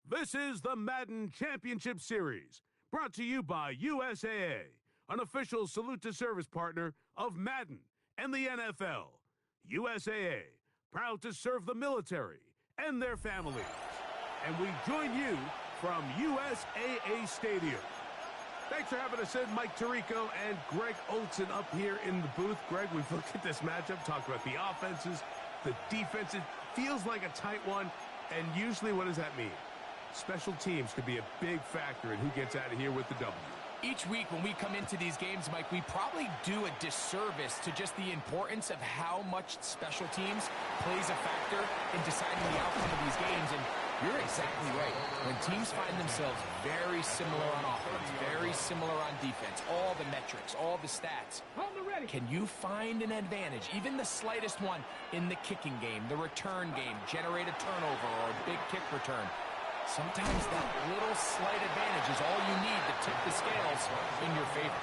This is the Madden Championship Series, brought to you by USAA, an official salute to service partner of Madden and the NFL. USAA, proud to serve the military and their families. And we join you from USAA Stadium. Thanks for having us in, Mike Tirico and Greg Olson up here in the booth. Greg, we've looked at this matchup, talked about the offenses, the defenses. Feels like a tight one, and usually what does that mean? Special teams could be a big factor in who gets out of here with the W. Each week when we come into these games, Mike, we probably do a disservice to just the importance of how much special teams plays a factor in deciding the outcome of these games. And you're exactly right. When teams find themselves very similar on offense, very similar on defense, all the metrics, all the stats, can you find an advantage, even the slightest one, in the kicking game, the return game, generate a turnover or a big kick return? Sometimes that little slight advantage is all you need to tip the scales in your favor.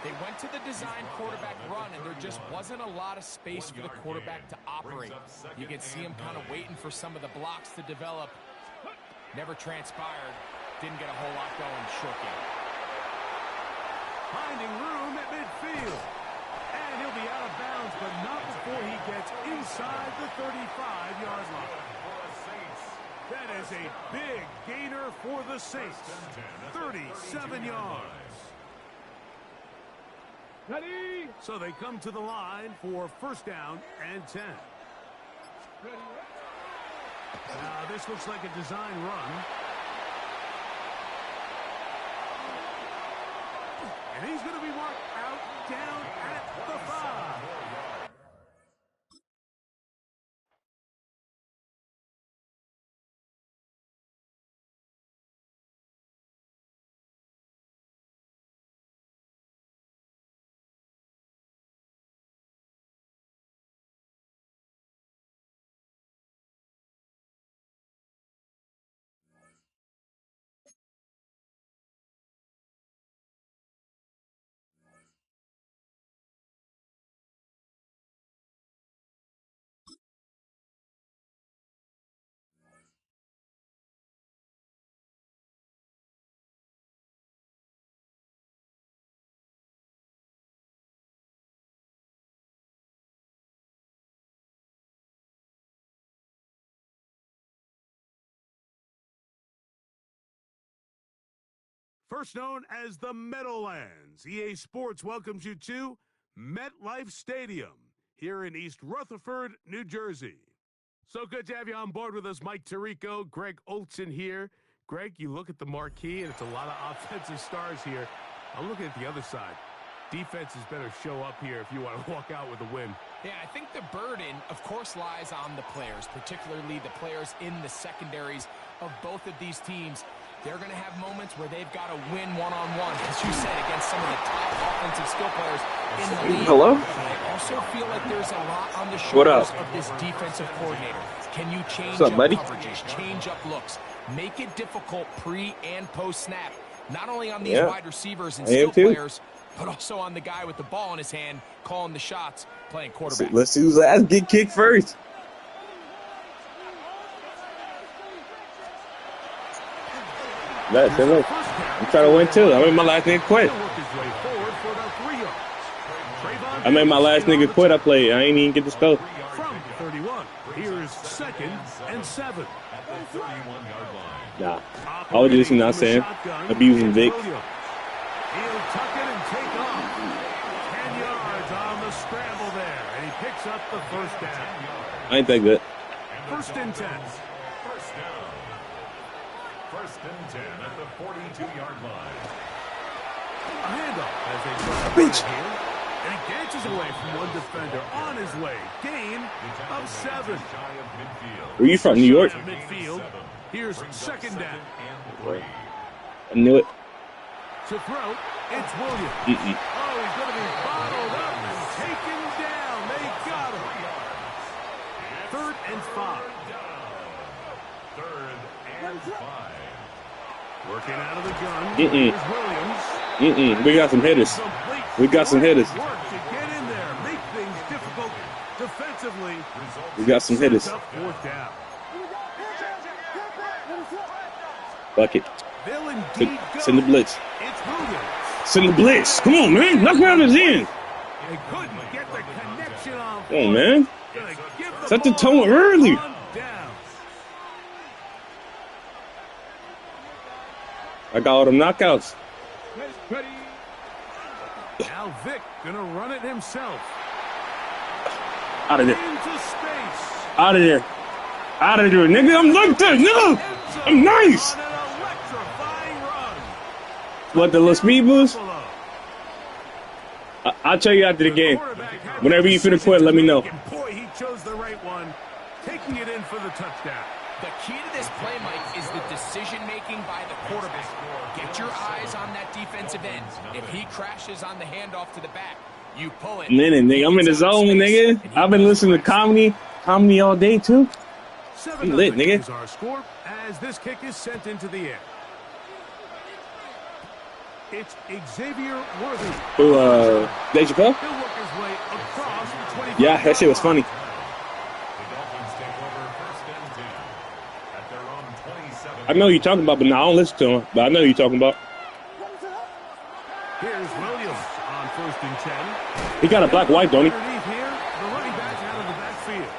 They went to the design quarterback run, and there just wasn't a lot of space for the quarterback to operate. You can see him kind of waiting for some of the blocks to develop. Never transpired. Didn't get a whole lot going short game. Finding room at midfield. And he'll be out of bounds, but not before he gets inside the 35-yard line. That is a big gainer for the Saints. 37 yards. Ready? So they come to the line for first down and 10. Now this looks like a design run. And he's going to be marked out down at the 5. First known as the Meadowlands, EA Sports welcomes you to MetLife Stadium here in East Rutherford, New Jersey. So good to have you on board with us, Mike Tirico, Greg Olson here. Greg, you look at the marquee, and it's a lot of offensive stars here. I'm looking at the other side. Defenses better show up here if you want to walk out with a win. Yeah, I think the burden, of course, lies on the players, particularly the players in the secondaries of both of these teams. They're going to have moments where they've got to win one-on-one, as you said, against some of the top offensive skill players in the league. Hello? But I also feel like there's a lot on the shoulders of this defensive coordinator. Can you change up coverages, change up looks, make it difficult pre- and post-snap, not only on these wide receivers and skill players, but also on the guy with the ball in his hand, calling the shots, playing quarterback. Let's see who's last get kicked first. I'm trying to win too. I made my last nigga quit. I made my last nigga quit. I played. I ain't even get to score. From 31, here's 2nd and 7. Nah. I was just, saying, abusing Vic. He'll tuck it and take off. 10 yards on the scramble there, and he picks up the first down. I ain't that good. 1st and 10. First and 10 at the 42-yard line. A handoff as they try to here. And he dances away from one defender on his way. Gain of 7. Where you from, New York? Midfield. Here's 2nd down. I knew it. To throw, it's Williams. Oh, he's going to be bottled up and taken down. They got him. 3rd and 5. 3rd and 5. Working out of the gun. Here's Williams. We got some hitters. We got some hitters. Work to get in there, make things difficult defensively. We got some hitters. 4th down. Fuck it. They'll indeed go. Send the blitz. It's Williams. Send the blitz. Come on, man. Knock me out of his end. They couldn't get the connection on. Come on, man. Gonna give Set the ball tone early. on down. I got all them knockouts. Now Vic gonna run it himself. Out of there. Into space. Out of there. Out of there, nigga. I'm like that, nigga. I'm nice. On an electrifying run. What, the little speed boost? Buffalo. I'll tell you after the game. Quarterback had Whenever you finna quit, let me know. and boy, he chose the right one, taking it in for the touchdown. The key to this play, Mike, is the decision-making by the quarterback. Get your eyes on that defensive end. If he crashes on the handoff to the back, you pull it. Minute, nigga. I'm in the zone, nigga. I've been listening to comedy all day, too. 7-0 lit, nigga. is our score as this kick is sent into the air. It's Xavier Worthy. Who, Dave Chappelle? He'll work his way across the 25. Yeah, that shit was funny. The Dolphins take over 1st and 10 at their own 27. I know who you're talking about, but no, I don't listen to him. But I know who you're talking about. Here's Williams on 1st and 10. He got a black wife, don't he? Underneath here, the running back out of the backfield.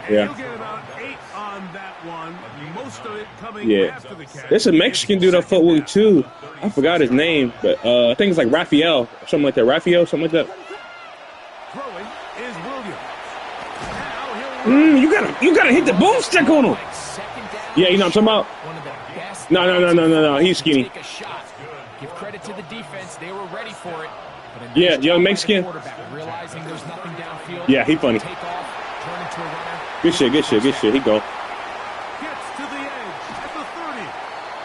And Yeah. he'll get about 8 on that one. Most of it coming Yeah. after the catch. There's a Mexican dude on footwork, too. I forgot his name, but I think it's like Raphael. Something like that. Raphael, something like that. Throwing is Williams. Now he'll run. You gotta hit the boomstick on him. Yeah, you know what I'm talking about? One of the best. No. He's skinny. Take a shot. Give credit to the defense. They were ready for it. But a Yeah, nice young job by the Mexican. quarterback, realizing there's nothing downfield. Yeah, he funny. Take off, turn into a runner. Good shit. He go. Gets to the edge at the 30.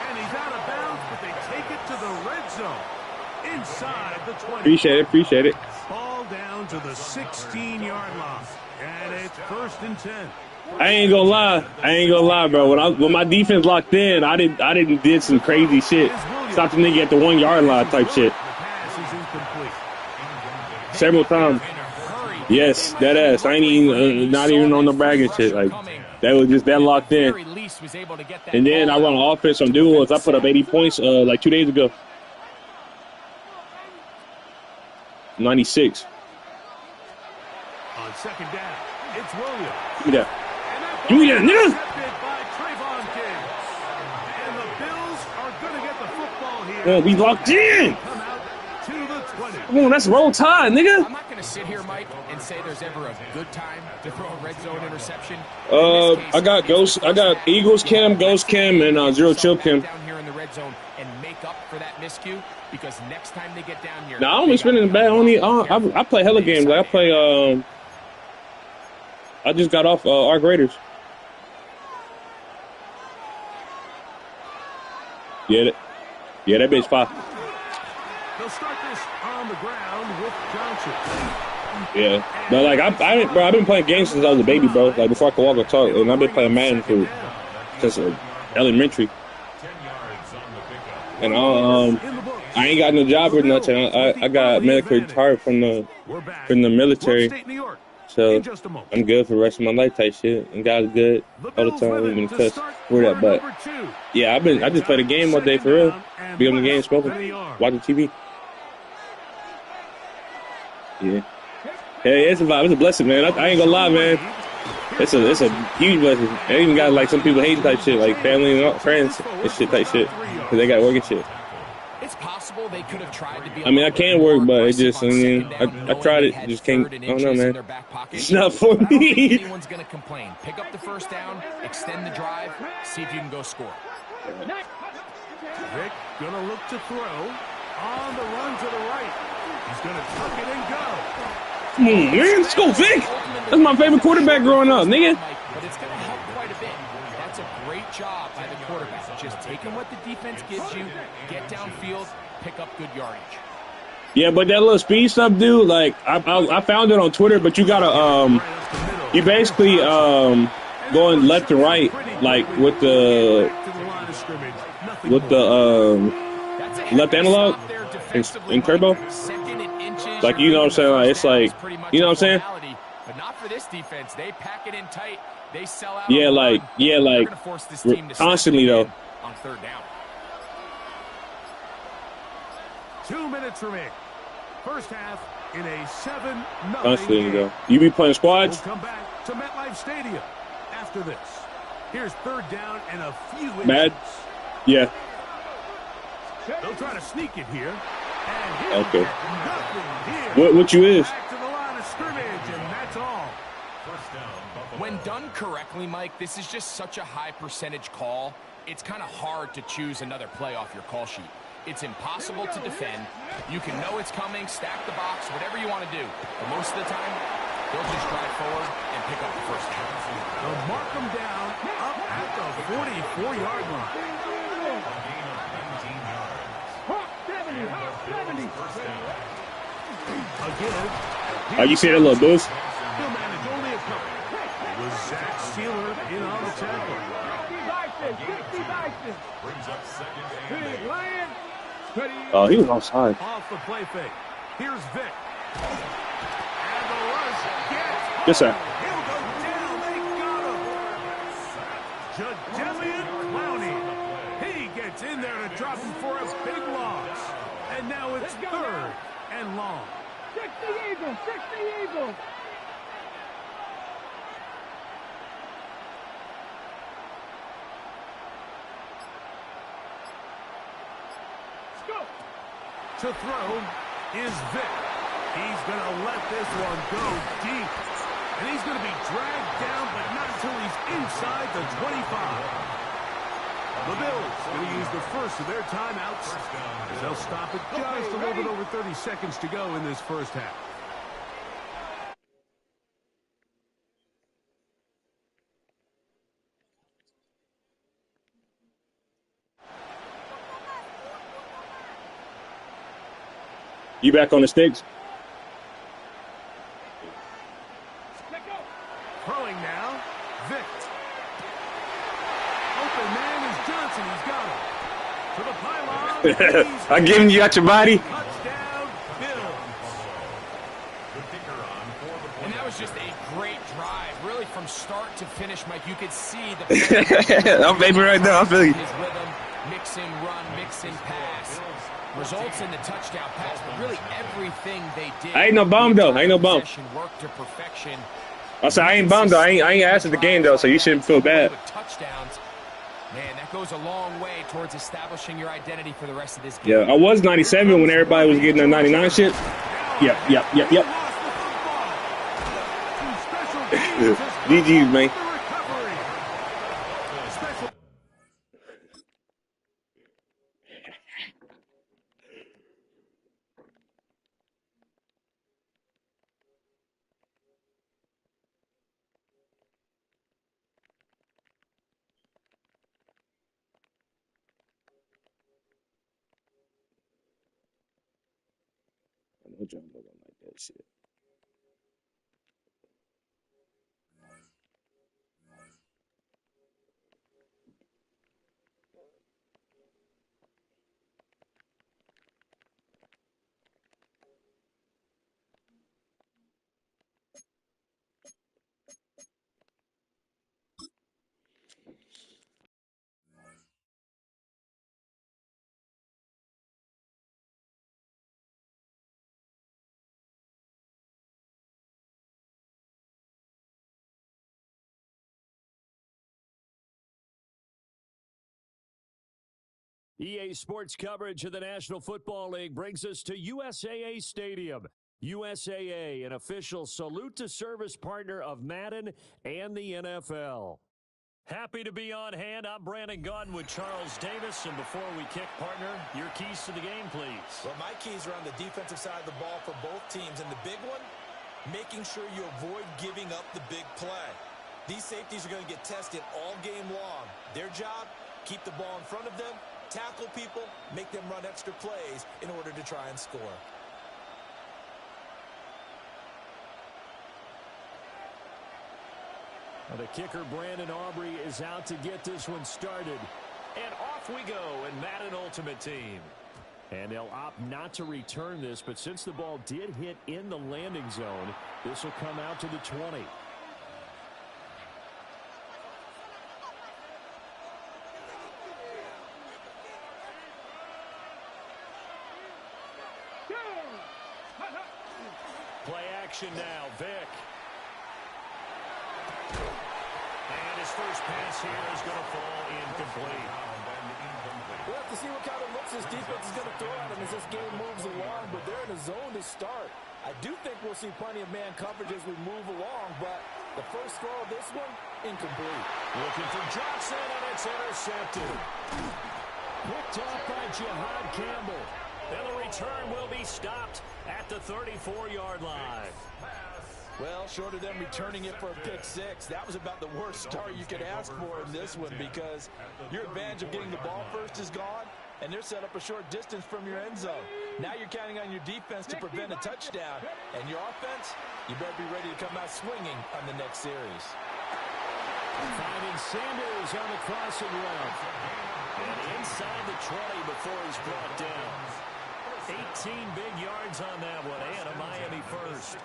And he's out of bounds, but they take it to the red zone. Inside the 20. Appreciate it. Ball down to the 16-yard line. And it's 1st and 10. I ain't gonna lie, bro. When my defense locked in, I did some crazy shit. Stop the nigga at the 1 yard line type shit. The pass is incomplete. Several times. Yes, that ass. I ain't even not even on the bragging shit. Like that was just that locked in. Very least was able to get that And then I ball run offense on duels. I put up 80 points like 2 days ago. 96. On 2nd down, it's Williams. Give me that. And Give me that, nigga. intercepted by Trayvon Diggs. And the Bills are going to get the football here. Oh, we locked in. Come out to the 20. Come on, that's roll tide, nigga. I'm not going to sit here, Mike, and say there's ever a good time to throw a red zone interception. I got Eagles Cam, Ghost Cam, and Zero Chill Cam. Down here in the red zone and make up for that miscue, because next time they get down here. Nah, I don't be spending the bad. I play hella games. Like I play. I just got off Arc Raiders. Yeah, that bitch pop. They'll start this on the ground with Johnson. Yeah, but like I've been playing games since I was a baby, bro. Like before I could walk or talk, and I've been playing Madden since elementary. 10 yards on the pickup. And I ain't got no job or nothing. I got medically retired from the military, so I'm good for the rest of my life type shit. And God's good all the time. We've been cussed for that, but yeah, I just play the game all day for real. Be on the game, smoking, watching TV. Yeah. Hey, it's a vibe. It's a blessing, man. I ain't gonna lie, man. It's a huge blessing. I even got like some people hating type shit, like family and friends and shit type shit, because they got work and shit. It's possible they could have tried to be. I mean, I can work, but it just, I tried it, just can't. I don't know, man. It's not for me. Anyone's gonna complain. Pick up the 1st down, extend the drive, see if you can go score. Vic gonna look to throw on the run to the right. He's gonna tuck it and go. Come on, man. Let's go, Vic. That's my favorite quarterback growing up, nigga. But it's gonna help quite a bit. That's a great job by the quarterback. Just taking what the defense gives you, get downfield, pick up good yardage. Yeah, but that little speed stuff, dude. Like I found it on Twitter, but you gotta you basically going left to right, like with the left analog in turbo. Like, you know what I'm saying? Like, it's like, you know what I'm saying? But not for this defense. They pack it in tight. They sell out. Yeah, like constantly though. On 3rd down. 2 minutes remaining. First half in a 7-0 Honestly, game. go. You be playing squads? We'll come back to MetLife Stadium after this. Here's third down and a few inches. Mad? Yeah. They'll try to sneak it here. And okay. Nothing here. What you is? Back to the line of scrimmage, and that's all. When done correctly, Mike, this is just such a high percentage call. It's kind of hard to choose another play off your call sheet. It's impossible to defend. You can know it's coming, stack the box, whatever you want to do. But most of the time, they'll just drive forward and pick up the first down. They'll mark them down up at the 44-yard line. Oh, you see that little boost? He'll manage only a couple. It was Zach Sealer in on the tackle. Oh, he was offside. Off the play fake. Here's Vic. And the rush gets. Yes, sir. He'll go down. They got him. Jadelian Clowney. He gets in there to drop him for a big loss. And now it's third and long. 60 Eagles, 60 Eagles. To throw is Vic. He's going to let this one go deep. And he's going to be dragged down, but not until he's inside the 25. The Bills going to use the first of their timeouts as they'll stop it just a little bit over 30 seconds to go in this first half. You back on the sticks? Throwing now, Vic. Open man is Johnson. He's got him. To the pylon. I give him you got your body. Touchdown, Bills. And that was just a great drive. Really, from start to finish, Mike, you could see the I'm baby right now. I feel you. his rhythm, mix and run, mix and pass. Results in the touchdown pass, but really everything they did. I ain't no bum, though. I ain't no bum. Worked to perfection. I said I ain't bummed though. I ain't asked at the game though, so you shouldn't feel bad. Touchdowns. Man, that goes a long way towards establishing your identity for the rest of this game. Yeah, I was 97 when everybody was getting the 99 shit. Yep. GG's, man. No John don't like that shit. EA Sports coverage of the National Football League brings us to USAA Stadium. USAA, an official salute to service partner of Madden and the NFL. Happy to be on hand. I'm Brandon Gaudin with Charles Davis. And before we kick, partner, your keys to the game, please. Well, my keys are on the defensive side of the ball for both teams. And the big one, making sure you avoid giving up the big play. These safeties are going to get tested all game long. Their job, keep the ball in front of them, tackle people, make them run extra plays in order to try and score. The kicker, Brandon Aubrey, is out to get this one started. And off we go in Madden Ultimate Team. And they'll opt not to return this, but since the ball did hit in the landing zone, this will come out to the 20. action now. Vick. And his first pass here is going to fall incomplete. We'll have to see what kind of looks this defense is going to throw at him as this game moves along, but they're in a zone to start. I do think we'll see plenty of man coverage as we move along, but the first throw of this one, incomplete. Looking for Johnson, and it's intercepted. Picked off by Jihad Campbell. And the return will be stopped at the 34-yard line. Well, short of them returning it for a pick six, that was about the worst start you could ask for in this one because your advantage of getting the ball first is gone, and they're set up a short distance from your end zone. Now you're counting on your defense to prevent a touchdown, and your offense, you better be ready to come out swinging on the next series. Finding Sanders on the crossing route. And inside the 20 before he's brought down. 18 big yards on that one, and a Miami first.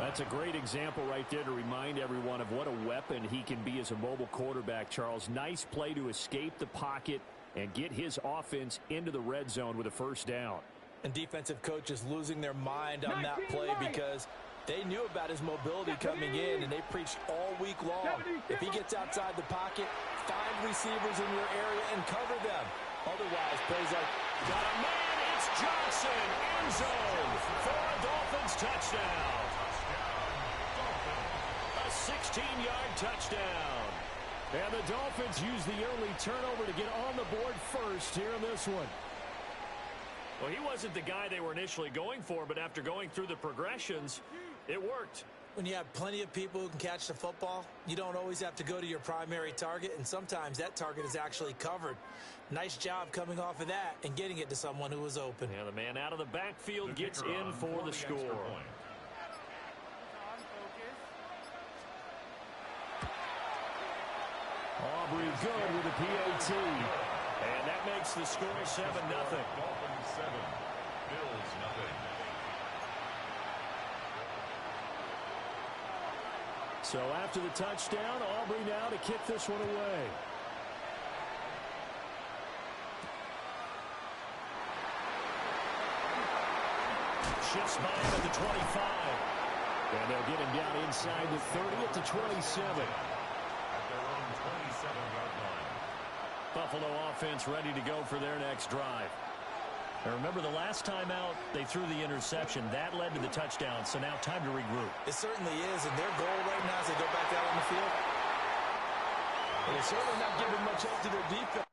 That's a great example right there to remind everyone of what a weapon he can be as a mobile quarterback, Charles. Nice play to escape the pocket and get his offense into the red zone with a first down. And defensive coaches losing their mind on that play because they knew about his mobility coming in, and they preached all week long. If he gets outside the pocket, find receivers in your area and cover them. Otherwise, plays like, got a man, it's Johnson, end zone for a Dolphins touchdown. A 16-yard touchdown. And the Dolphins use the early turnover to get on the board first here in this one. Well, he wasn't the guy they were initially going for, but after going through the progressions, it worked. When you have plenty of people who can catch the football, you don't always have to go to your primary target, and sometimes that target is actually covered. Nice job coming off of that and getting it to someone who was open. Yeah, the man out of the backfield gets in for the score. Aubrey good with a PAT. And that makes the score 7-0. Dolphins 7, Bills nothing. So after the touchdown, Aubrey now to kick this one away. Shifts by him at the 25. And they'll get him down inside the 30 at the 27. At their own 27-yard line. Buffalo offense ready to go for their next drive. And remember, the last time out, they threw the interception. That led to the touchdown, so now time to regroup. It certainly is, and their goal right now as they go back out on the field, they're certainly not giving much help to their defense.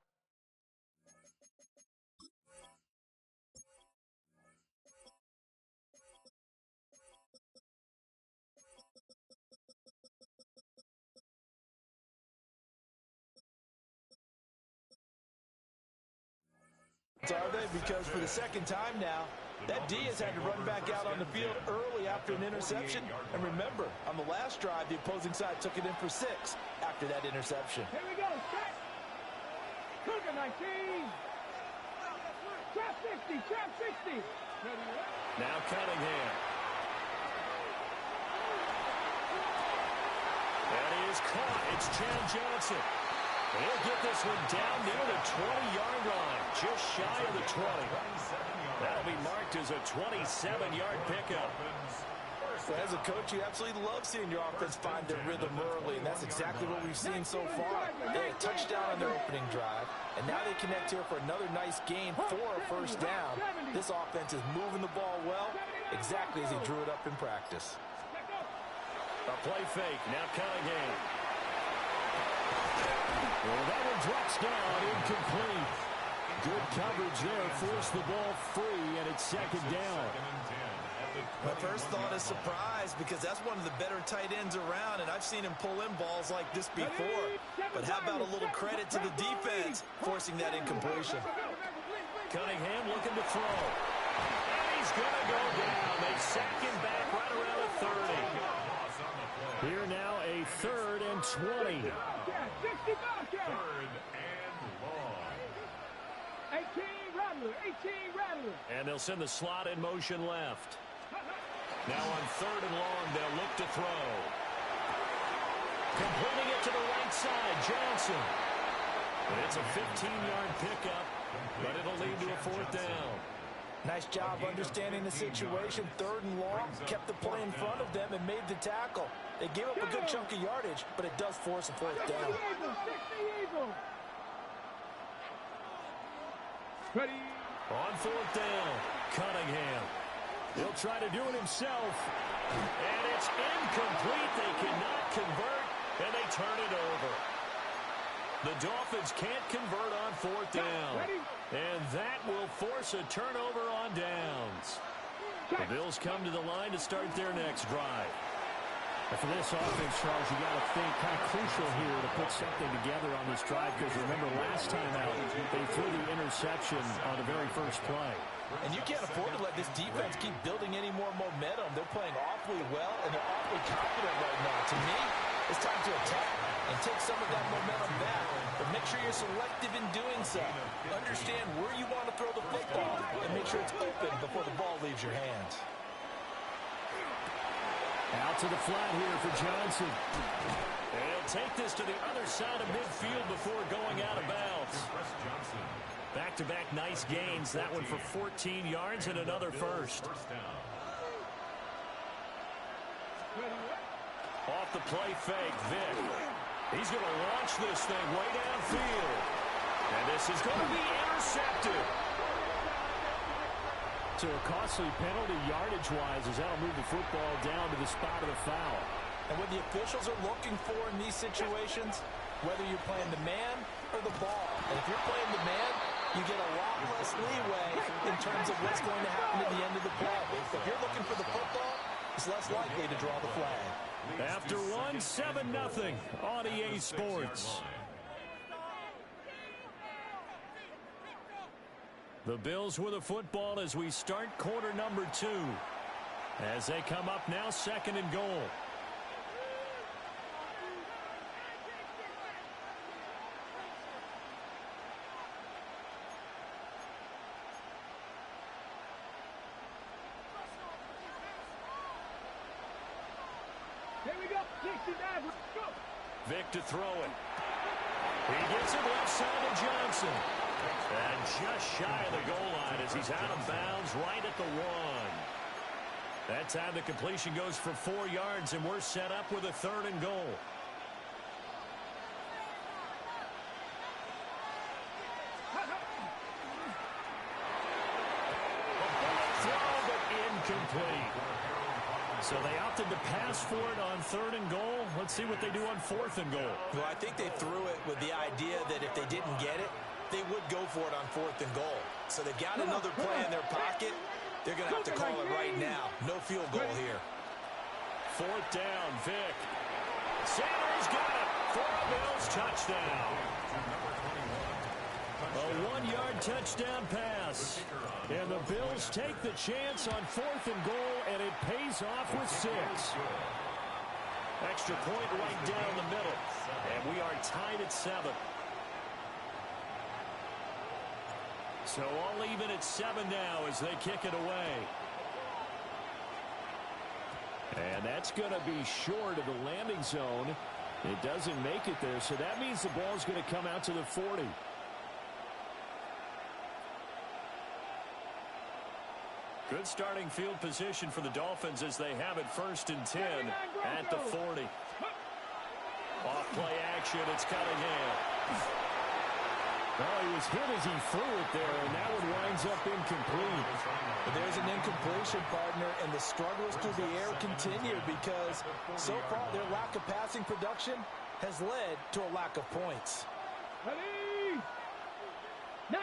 Are they? Because for the second time now, that D has had to run back out on the field early after an interception. And remember, on the last drive, the opposing side took it in for 6 after that interception. Here we go. Set. Cougar 19. Trap 60. Trap 60. Ready, now Cunningham. That is caught. It's Chad Johnson. He'll get this one down near the 20-yard line, just shy of the 20. That'll be marked as a 27-yard pickup. So as a coach, you absolutely love seeing your offense find their rhythm early, and that's exactly what we've seen so far. They had a touchdown on their opening drive, and now they connect here for another nice gain for a first down. This offense is moving the ball well, exactly as he drew it up in practice. A play fake, now Cunningham. Well, that one drops down, incomplete. Good coverage there, forced the ball free, and it's second down. My first thought is surprise because that's one of the better tight ends around, and I've seen him pull in balls like this before. But how about a little credit to the defense forcing that incompletion? Cunningham looking to throw. And he's going to go down. They sack him back right around the 30. Here now a 3rd and 20. Third and long. 18 Rattler. 18 Rattler. And they'll send the slot in motion left. Now on 3rd and long, they'll look to throw. Completing it to the right side, Johnson. And it's a 15-yard pickup, but it'll lead to a 4th down. Nice job understanding the situation. 3rd and long, kept the play in front of them and made the tackle. They gave up a good chunk of yardage, but it does force a 4th down. Ready. On 4th down, Cunningham. He'll try to do it himself. And it's incomplete. They cannot convert, and they turn it over. The Dolphins can't convert on 4th down. And that will force a turnover on downs. The Bills come to the line to start their next drive. And for this offense, Charles, you got to think kind of crucial here to put something together on this drive, because remember last time out, they threw the interception on the very first play. And you can't afford to let this defense keep building any more momentum. They're playing awfully well, and they're awfully confident right now. To me, it's time to attack and take some of that momentum back. But make sure you're selective in doing so. Understand where you want to throw the football, and make sure it's open before the ball leaves your hands. Out to the flat here for Johnson. And he'll take this to the other side of midfield before going out of bounds. Back-to-back nice gains. That one for 14 yards and another first. Off the play fake, Vick. He's going to launch this thing way downfield. And this is going to be intercepted. So a costly penalty yardage-wise, as that'll move the football down to the spot of the foul. And what the officials are looking for in these situations, whether you're playing the man or the ball. And if you're playing the man, you get a lot less leeway in terms of what's going to happen at the end of the play. If you're looking for the football, it's less likely to draw the flag. After one, 7-0 on EA Sports. The Bills with the football as we start quarter number 2. As they come up now, 2nd and goal. Here we go. 69. Go. Vick to throw it. He gets it left side to Johnson. And just shy of the goal line as he's out of bounds right at the 1. That time the completion goes for 4 yards, and we're set up with a 3rd and goal. Throw, but incomplete. So they opted to pass for it on 3rd and goal. Let's see what they do on 4th and goal. Well, I think they threw it with the idea that if they didn't get it, they would go for it on 4th and goal. So they've got another play in their pocket. They're going to have to call it right now. No field goal here. 4th down, Vick. Sanders got it for a Bills touchdown. A 1-yard touchdown pass. And the Bills take the chance on 4th and goal, and it pays off with 6. Extra point right down the middle. And we are tied at 7. So all even at 7 now as they kick it away. And that's going to be short of the landing zone. It doesn't make it there, so that means the ball's going to come out to the 40. Good starting field position for the Dolphins as they have it 1st and 10 at the 40. Off play action, it's Cunningham. Well, he was hit as he threw it there, and that one winds up incomplete. But there's an incompletion, partner, and the struggles through the air continue because so far their lack of passing production has led to a lack of points. Ready? 19,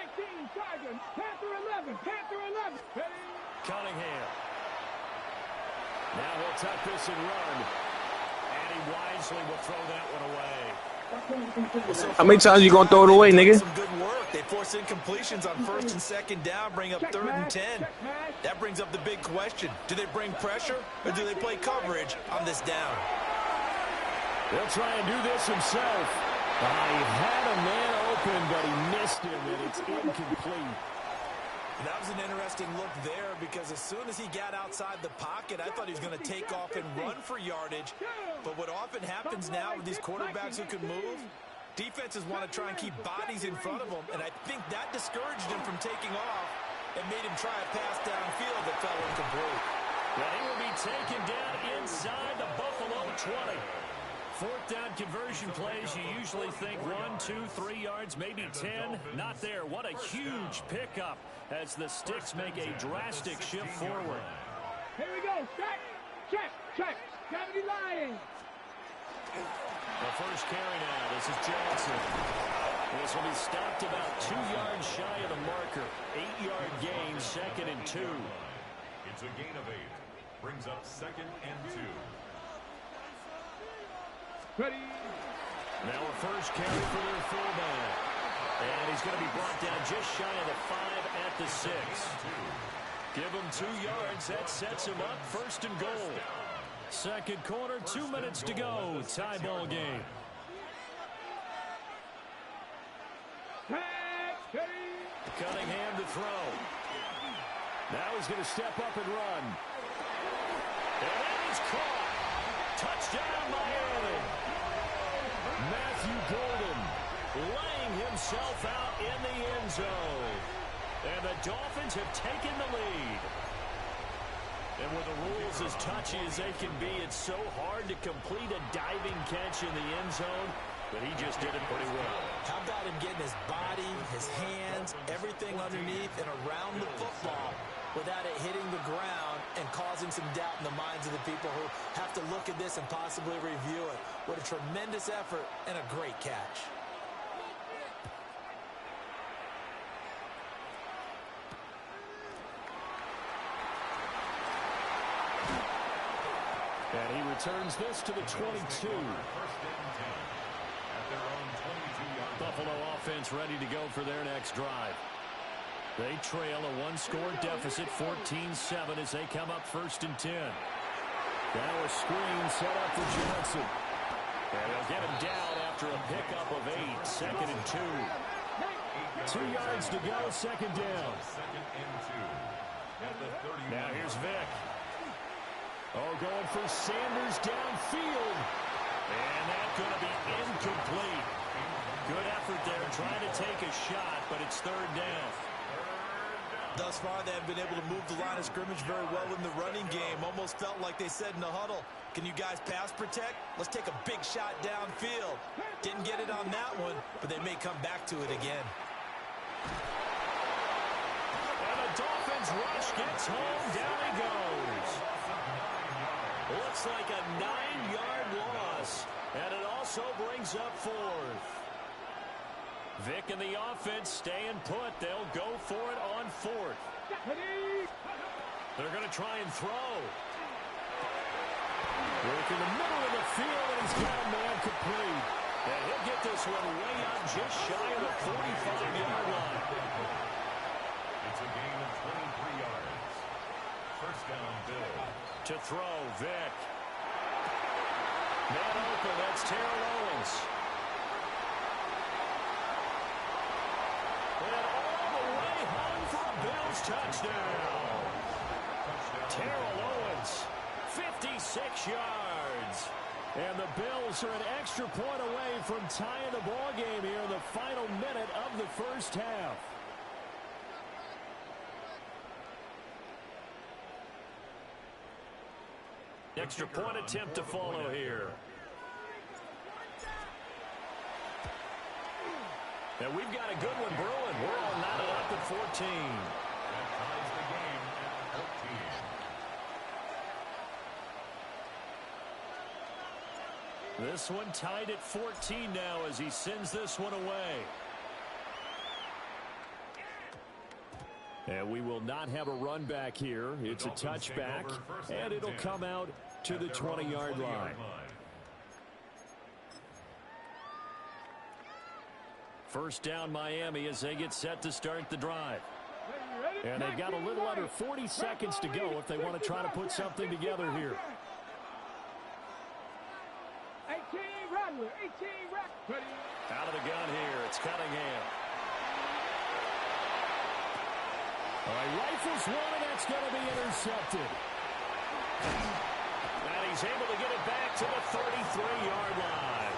Tiger. Panther 11. Panther 11. Ready? Cunningham. Now he'll tuck this and run. And he wisely will throw that one away. How many times you gonna throw it away, nigga? Some good work. They force incompletions on 1st and 2nd down, bring up 3rd and 10. That brings up the big question. Do they bring pressure or do they play coverage on this down? He'll try and do this himself. He had a man open, but he missed him, and it's incomplete. And that was an interesting look there because as soon as he got outside the pocket, I thought he was going to take off and run for yardage. But what often happens now with these quarterbacks who can move, defenses want to try and keep bodies in front of them. And I think that discouraged him from taking off. and made him try a pass downfield that fell incomplete. But he will be taken down inside the Buffalo 20. Fourth down conversion plays, you usually think 1, 2, 3 yards, maybe 10. Not there. What a huge pickup as the Sticks make a drastic shift forward. Here we go. Check, check, check. Gravity line. The first carry now. This is Johnson. This will be stopped about 2 yards shy of the marker. 8-yard gain, 2nd and 2. It's a gain of 8. Brings up 2nd and 2. Ready. Now a first carry for their fullback. And he's going to be brought down just shy of the 5 at the 6. Give him 2 yards. That sets him up 1st and goal. Second quarter, 2 minutes to go. Tie ball game. Cunningham to throw. Now he's going to step up and run. And that is caught. Touchdown, Miami. Matthew Golden laying himself out in the end zone. And the Dolphins have taken the lead. And with the rules as touchy as they can be, it's so hard to complete a diving catch in the end zone. But he just did it pretty well. How about him getting his body, his hands, everything underneath and around the football without it hitting the ground and causing some doubt in the minds of the people who have to look at this and possibly review it. What a tremendous effort and a great catch. And he returns this to the 22. Buffalo offense ready to go for their next drive. They trail a 1-score deficit, 14-7, as they come up 1st and 10. Now a screen set up for Johnson. And they'll get him down after a pickup of 8, 2nd and 2. 2 yards to go, 2nd down. Now here's Vick. Oh, going for Sanders downfield. And that's going to be incomplete. Good effort there, trying to take a shot, but it's 3rd down. Thus far, they have been able to move the line of scrimmage very well in the running game. Almost felt like they said in the huddle, can you guys pass protect? Let's take a big shot downfield. Didn't get it on that one, but they may come back to it again. And the Dolphins rush gets home. Down he goes. Looks like a 9-yard loss, and it also brings up 4th. Vick and the offense staying put. They'll go for it on 4th. They're going to try and throw. Work in the middle of the field, and he's got a man complete. And he'll get this one way out just shy of the 45-yard line. It's a gain of 23 yards. 1st down, Bill. To throw, Vick. Man open, that's Terrell Owens. And all the way home for a Bills touchdown. Terrell Owens, 56 yards. And the Bills are an extra point away from tying the ball game here in the final minute of the 1st half. Extra point attempt to follow here. And we've got a good one brewing. We're all knotted up at 14. That ties the game at 14. This one tied at 14 now as he sends this one away. And we will not have a run back here. It's a touchback, and it'll come out to the 20-yard line. First down, Miami, as they get set to start the drive. And they've got a little under 40 seconds to go if they want to try to put something together here. 18 Rattler, 18 Rattler. Out of the gun here, it's Cunningham. All right, rifles one, and that's going to be intercepted. And he's able to get it back to the 33-yard line.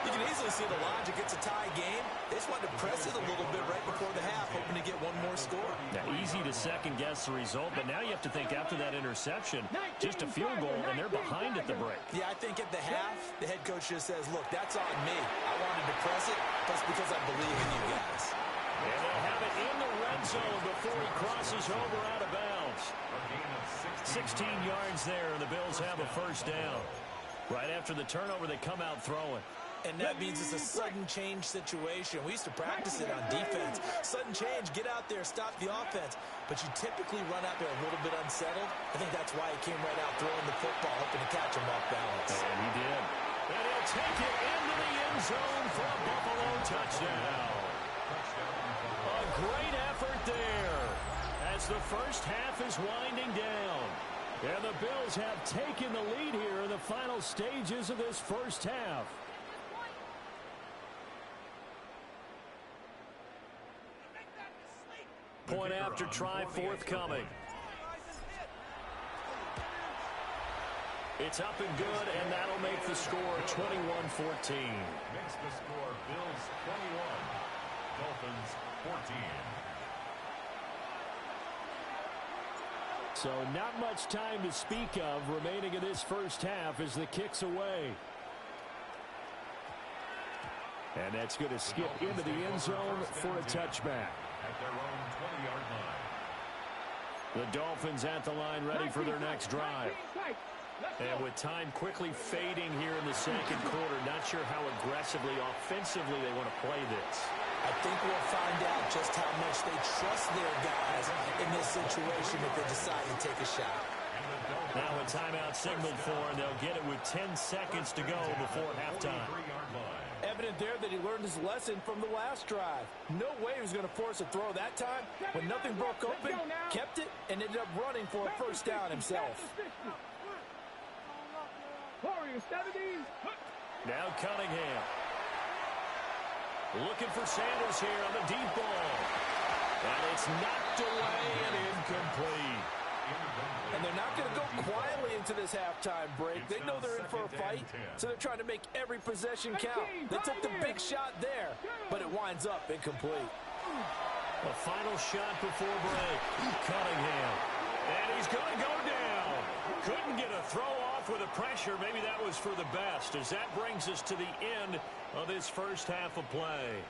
You can easily see the logic. It's a tie game. They just wanted to press it a little bit right before the half, hoping to get one more score. Now, easy to second-guess the result, but now you have to think after that interception, just a field goal, and they're behind at the break. Yeah, I think at the half, the head coach just says, look, that's on me. I wanted to press it, but it's because I believe in you guys. And they'll have it in the red zone before he crosses over out of bounds. 16 yards there, and the Bills have a first down. Right after the turnover, they come out throwing. And that means it's a sudden change situation. We used to practice it on defense. Sudden change, get out there, stop the offense. But you typically run out there a little bit unsettled. I think that's why he came right out throwing the football, hoping to catch him off balance. And he did. And he'll take it into the end zone for a Buffalo touchdown. A great effort there as the first half is winding down. And the Bills have taken the lead here in the final stages of this first half. Point after try forthcoming. It's up and good, and that'll make the score 21-14. Makes the score Bills 21, Dolphins 14. So not much time to speak of remaining in this first half as the kick's away. And that's going to skip into the end zone for a touchback. At their own 20-yard line. The Dolphins at the line ready for their next drive. And with time quickly fading here in the second quarter, not sure how aggressively, offensively they want to play this. I think we'll find out just how much they trust their guys in this situation if they decide to take a shot. Now a timeout signaled for, and they'll get it with 10 seconds to go before halftime. Evident there that he learned his lesson from the last drive. No way he was going to force a throw that time. When nothing broke open, kept it, and ended up running for a first down himself. Now Cunningham. Looking for Sanders here on the deep ball. And it's knocked away and incomplete. And they're not going to go quietly into this halftime break. They know they're in for a fight, so they're trying to make every possession count. They took the big shot there, but it winds up incomplete. A final shot before break. Cunningham. And he's going to go down. Couldn't get a throw off with the pressure. Maybe that was for the best, as that brings us to the end of this first half of play.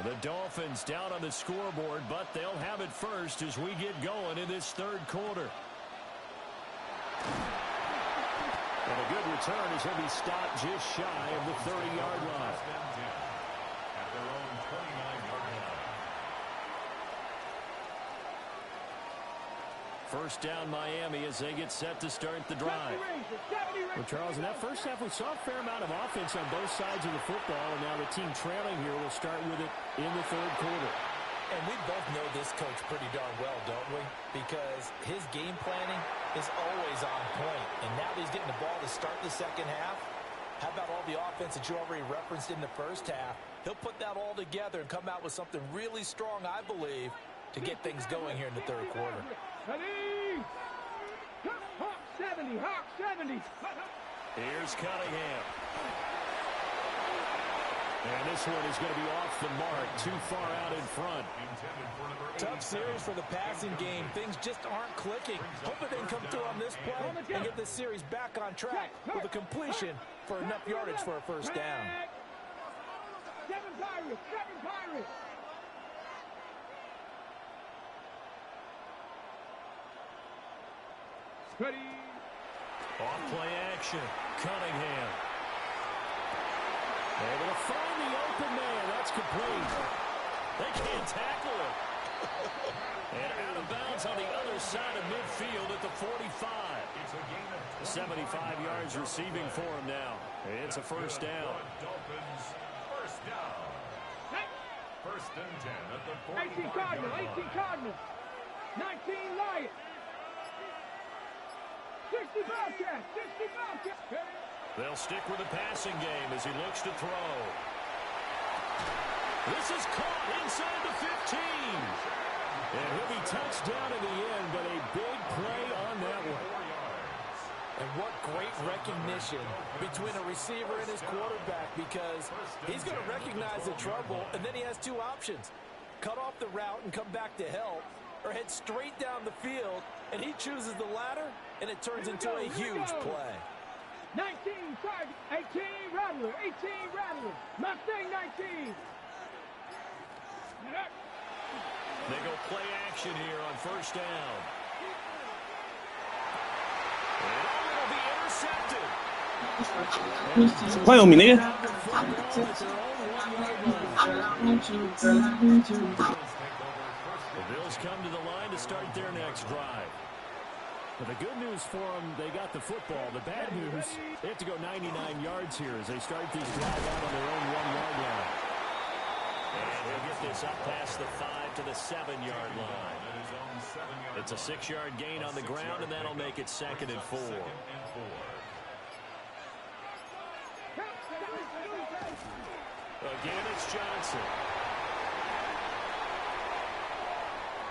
The Dolphins down on the scoreboard, but they'll have it first as we get going in this third quarter. And a good return as he'll be stopped just shy of the 30-yard line. At their own 29-yard line. First down Miami as they get set to start the drive. Well, Charles, in that first half, we saw a fair amount of offense on both sides of the football, and now the team trailing here will start with it in the third quarter. And we both know this coach pretty darn well, don't we? Because his game planning is always on point. And now that he's getting the ball to start the second half, how about all the offense that you already referenced in the first half? He'll put that all together and come out with something really strong, I believe, to get things going here in the third quarter. Ready? Hawk 70, Hawk 70. Here's Cunningham. And this one is going to be off the mark, too far out in front. Tough series for the passing game. Things just aren't clicking. Hoping they can come through on this play and get this series back on track with a completion for enough yardage for a first down. Seven Pirates, seven Pirates. Ready? Off play action. Cunningham. Able to find the open man. That's complete. They can't tackle it. And out of bounds on the other side of midfield at the 45. 75 yards receiving for him now. It's a first down. Dolphins first down. First and 10 at the 18 Cardinal, 18 Cardinal. 19 Lions. 60 Bobcats, 60 Bobcats. They'll stick with the passing game as he looks to throw. This is caught inside the 15. And he'll be touched down in the end, but a big play on that one. And what great recognition between a receiver and his quarterback, because he's going to recognize the trouble, and then he has two options. Cut off the route and come back to help, or head straight down the field, and he chooses the latter, and it turns into a huge play. 19, 18, Rattler, 18, Rattler. Mustang 19. They go play action here on first down. And it'll be intercepted. Play on me, nigga. The Bills come to the line to start their next drive. But the good news for them, they got the football. The bad news, they have to go 99 yards here as they start these drive out on their own 1-yard line. And they'll get this up past the 5 to the 7-yard line. It's a 6-yard gain on the ground, and that'll make it 2nd and 4. Again, it's Johnson.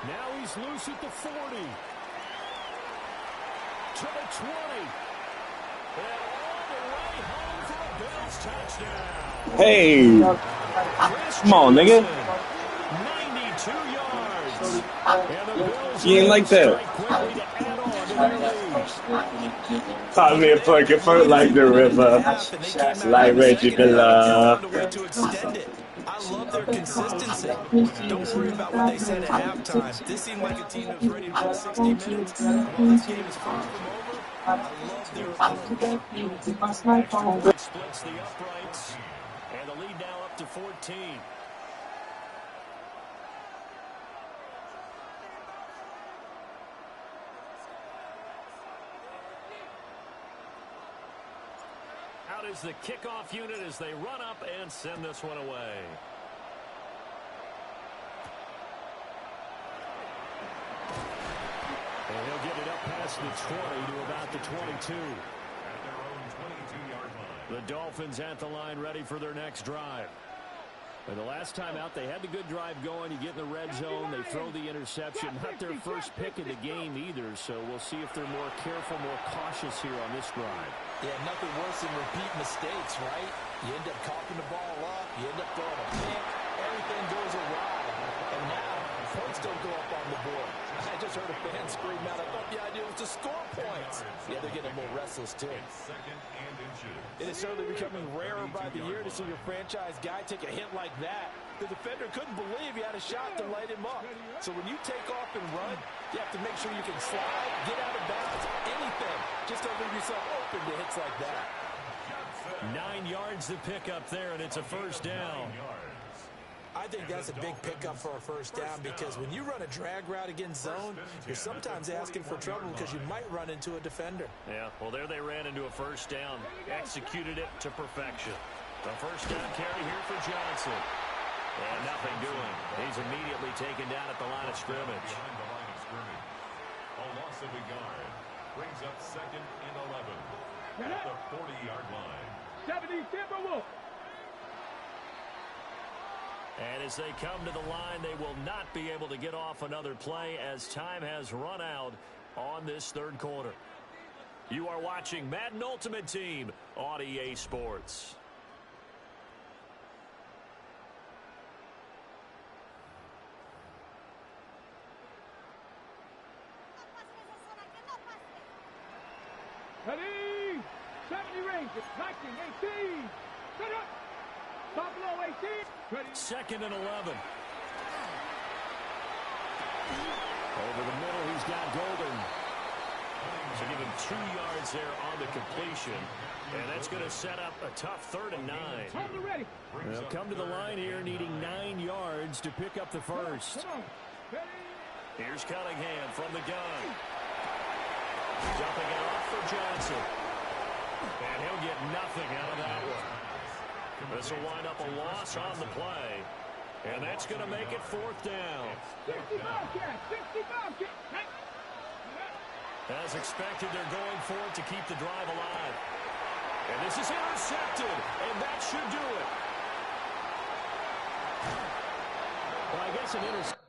Now he's loose at the 40. To the 20. And all the way home for a Bills touchdown. Hey. Come on, nigga. 92 yards. And the Bills You ain't like that. Call me a fucking foot like the river. Like Reggie Miller. I love their consistency. Don't worry about what they said at halftime. This seemed like a team that was ready to go 60 minutes. While this game is far from over, I love their approach. Splits the uprights, and the lead now up to 14. Out is the kickoff unit as they run up and send this one away. And he'll get it up past the 20 to about the 22. At their own 22-yard line. The Dolphins at the line ready for their next drive. And the last time out, they had the good drive going. You get in the red zone, they throw the interception. Not their first pick of the game either, so we'll see if they're more careful, more cautious here on this drive. Yeah, nothing worse than repeat mistakes, right? You end up coughing the ball up, you end up throwing a pick, everything goes awry. And now, points don't go up on the board. I just heard a fan scream out, I thought the idea was to score points. Yeah, they're getting a little restless, too. It is certainly becoming rarer by the year to see your franchise guy take a hit like that. The defender couldn't believe he had a shot to light him up. So when you take off and run, you have to make sure you can slide, get out of bounds, anything. Just don't leave yourself open to hits like that. 9 yards to pick up there, and it's a first down. I think that's a big pickup for a first down because when you run a drag route against zone, you're sometimes asking for trouble because you might run into a defender. Yeah, well, there they ran into a first down. Executed it to perfection. The first down carry here for Johnson. And nothing doing. He's immediately taken down at the line of scrimmage. A loss of a yard brings up 2nd and 11 at the 40-yard line. 70 Timberwolves. And as they come to the line, they will not be able to get off another play as time has run out on this third quarter. You are watching Madden Ultimate Team on EA Sports. Ready? 70 range. 19, 18. Set up. Top below 18. Ready. 2nd and 11. Over the middle, he's got Golden. So give him 2 yards there on the completion. And that's going to set up a tough 3rd and 9. Ready. They'll come to the line here needing 9 yards to pick up the first. Come on. Ready. Here's Cunningham from the gun. Jumping it off for Johnson. And he'll get nothing out of that one. This will wind up a loss on the play. And that's going to make it 4th down. 60 Bobcats. 60 Bobcats. As expected, they're going for it to keep the drive alive. And this is intercepted. And that should do it. Well, I guess an interception.